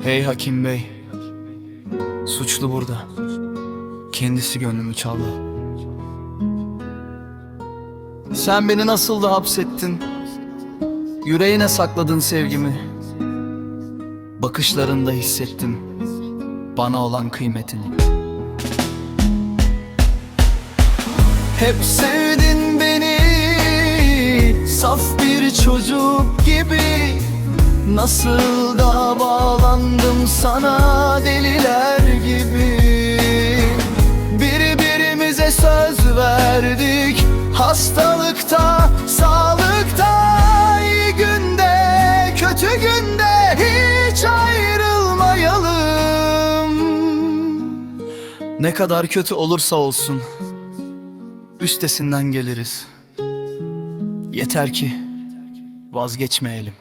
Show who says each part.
Speaker 1: Ey hakim bey, suçlu burada. Kendisi gönlümü çaldı. Sen beni nasıl da hapsettin? Yüreğine sakladın sevgimi. Bakışlarında hissettim bana olan kıymetini. Hep sevdin beni, saf bir çocuk gibi. Nasıl da bağlandım sana deliler gibi. Birbirimize söz verdik, hastalıkta, sağlıkta, iyi günde, kötü günde hiç ayrılmayalım. Ne kadar kötü olursa olsun üstesinden geliriz. Yeter ki vazgeçmeyelim.